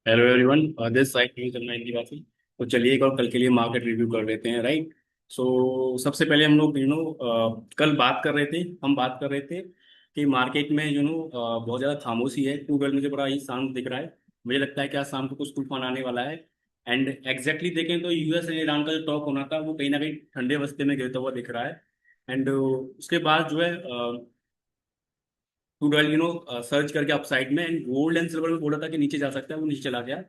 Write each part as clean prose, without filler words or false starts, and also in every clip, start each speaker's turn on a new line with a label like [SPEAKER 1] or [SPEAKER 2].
[SPEAKER 1] Hello everyone, this side news online की बात है। तो चलिए एक और कल के लिए मार्केट रिव्यू कर लेते हैं, राइट। सबसे पहले हम लोग कल बात कर रहे थे, हम बात कर रहे थे कि मार्केट में बहुत ज़्यादा खामोशी है। ट्यूबवेल मुझे बड़ा ही शांत दिख रहा है। मुझे लगता है कि आज शाम को कुछ तूफान आने वाला है। एंड एग्जैक्टली देखें तो यूएस एंड ईरान का जो टॉक होना था वो कहीं ना कहीं ठंडे बस्ते में गिरता हुआ दिख रहा है। एंड उसके बाद जो है क्रूड ऑयल सर्च करके अपसाइड में, एंड गोल्ड एंड सिल्वर में बोला था कि नीचे जा सकता है, वो नीचे चला गया।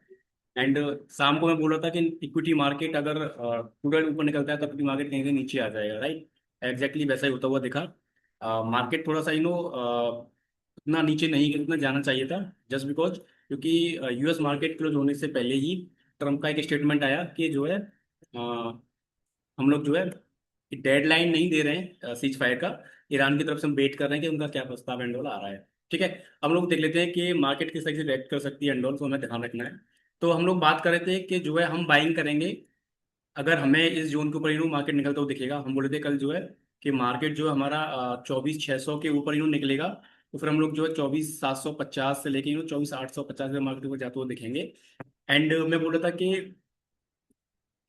[SPEAKER 1] एंड शाम को मैं बोल रहा था कि इक्विटी मार्केट अगर क्रूड ऑयल ऊपर निकलता है तो इक्विटी मार्केट कहीं से नीचे आ जाएगा, राइट। एग्जैक्टली वैसा ही होता हुआ दिखा। मार्केट थोड़ा सा उतना नीचे नहीं उतना जाना चाहिए था, जस्ट बिकॉज क्योंकि यूएस मार्केट क्लोज होने से पहले ही ट्रम्प का एक स्टेटमेंट आया कि जो है हम लोग जो है डेडलाइन नहीं दे रहे हैं सीज फायर का। ईरान की तरफ से हम वेट कर रहे हैं कि उनका क्या प्रस्ताव एंड ऑल आ रहा है। ठीक है। हम लोग देख लेते हैं कि मार्केट किस तरह से रिएक्ट कर सकती है एंड ऑल, तो हमें ध्यान रखना है। तो हम लोग बात कर रहे थे कि जो है हम बाइंग करेंगे अगर हमें इस जोन के ऊपर मार्केट निकलता हुआ दिखेगा। हम बोले थे कल जो है कि मार्केट जो है हमारा 24,600 के ऊपर निकलेगा, तो फिर हम लोग जो है 24,750 से लेके 24,850 मार्केट ऊपर जाते हुए दिखेंगे। एंड मैं बोल रहा था कि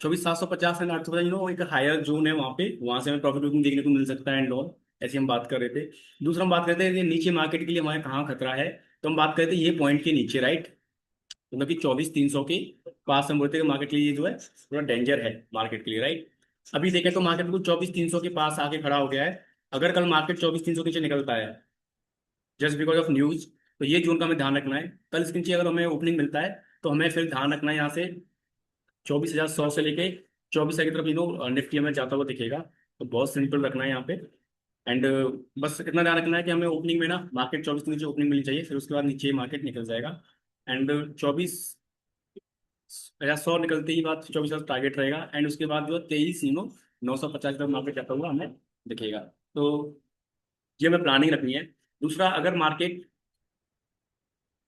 [SPEAKER 1] 24,750 एंड 850 एक हायर जोन है वहाँ पे, वहाँ से हमें प्रॉफिट बुकिंग देखने को मिल सकता है एंड ऑल। ऐसे हम बात कर रहे थे। दूसरा हम बात करते हैं कि नीचे मार्केट के लिए हमारे कहाँ खतरा है। तो हम बात करते हैं ये पॉइंट के नीचे, राइट। मतलब कि 24,300 के पास हम बोलते हैं मार्केट के लिए ये जो है थोड़ा डेंजर है मार्केट के लिए, राइट। अभी देखें तो मार्केट बिल्कुल 24,300 के पास आके खड़ा हो गया है। अगर कल मार्केट 24,300 के नीचे निकलता है जस्ट बिकॉज ऑफ न्यूज, तो ये जोन का हमें ध्यान रखना है। कल इसके नीचे अगर हमें ओपनिंग मिलता है तो हमें फिर ध्यान रखना है यहाँ से 24,100 से लेके 24,000 की तरफ निफ्टी हमें जाता हुआ दिखेगा। तो बहुत सिंपल रखना है यहाँ पे। एंड बस इतना ध्यान रखना है कि हमें ओपनिंग में ना मार्केट 24 के नीचे ओपनिंग मिलनी चाहिए, फिर उसके बाद नीचे मार्केट निकल जाएगा। एंड 24,100 निकलते ही बाद 24,000 टारगेट रहेगा। एंड उसके बाद जो 23,950 तक मार्केट जाता हुआ हमें दिखेगा। तो ये हमें प्लानिंग रखनी है। दूसरा, अगर मार्केट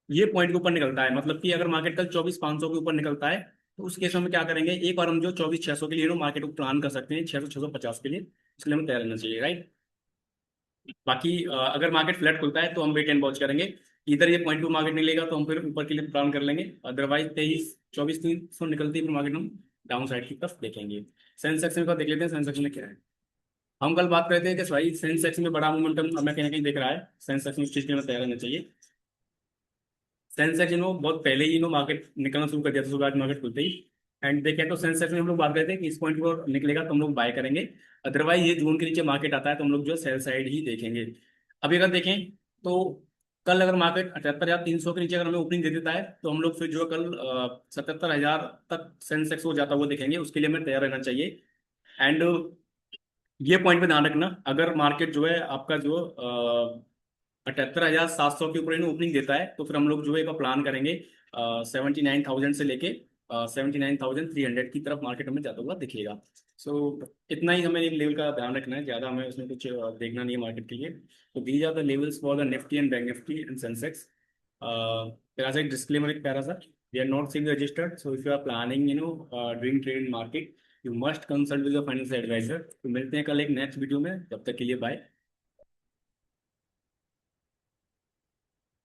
[SPEAKER 1] ये पॉइंट के ऊपर निकलता है, मतलब कि अगर मार्केट कल 24,500 के ऊपर निकलता है, तो उस केस में हम क्या करेंगे, एक बार हम जो 24,600 के लिए मार्केट को प्लान कर सकते हैं, 600 650 के लिए। इसके लिए हमें तैयार रहना चाहिए, राइट। बाकी अगर मार्केट फ्लैट खुलता है तो हम वेट एंड वॉच करेंगे। इधर ये पॉइंट को मार्केट नहीं लेगा तो हम फिर ऊपर के लिए प्लान कर लेंगे। अदरवाइज 23 24,300 निकलती है फिर मार्केट हम डाउन साइड की तरफ देखेंगे। सेंसेक्स में देख लेते हैं सेंसेक्स में क्या है। हम कल बात करते हैं कि भाई सेंसेक्स में बड़ा मोमेंटम हमें कहीं ना कहीं दिख रहा है। सेंसेक्स में इस चीज के लिए हमें तैयार रहना चाहिए। सेंसेक्स बहुत पहले ही मार्केट निकलना शुरू कर दिया था सुबह मार्केट खुलते ही। एंड देखें तो सेंसेक्स में हम लोग बात करते हैं कि इस पॉइंट पर निकलेगा तो हम लोग बाय करेंगे। अदरवाइज ये जून के नीचे मार्केट आता है तो हम लोग जो है सेल साइड ही देखेंगे। अभी अगर देखें तो कल अगर मार्केट 78,300 के नीचे अगर हमें ओपनिंग दे देता है तो हम लोग फिर जो है कल 77,000 तक सेंसेक्स को जाता हुआ देखेंगे। उसके लिए हमें तैयार रहना चाहिए। एंड ये पॉइंट पे ध्यान रखना, अगर मार्केट जो है आपका जो 78,700 के ऊपर ओपनिंग देता है तो फिर हम लोग जो है एक प्लान करेंगे 79,000 से लेके 79,300 की तरफ मार्केट हमें जाता हुआ दिखेगा। सो इतना ही हमें एक लेवल का ध्यान रखना है, ज़्यादा हमें उसमें कुछ देखना नहीं है मार्केट के लिए। तो these are the levels for the Nifty and bank Nifty and Sensex. प्यारा सा एक डिस्क्लेमर, एक प्यारा सा, we are not sell registered, so if you are planning doing trade in market you must consult with your financial advisor. तो मिलते हैं कल एक नेक्स्ट वीडियो में, तब तक के लिए बाय।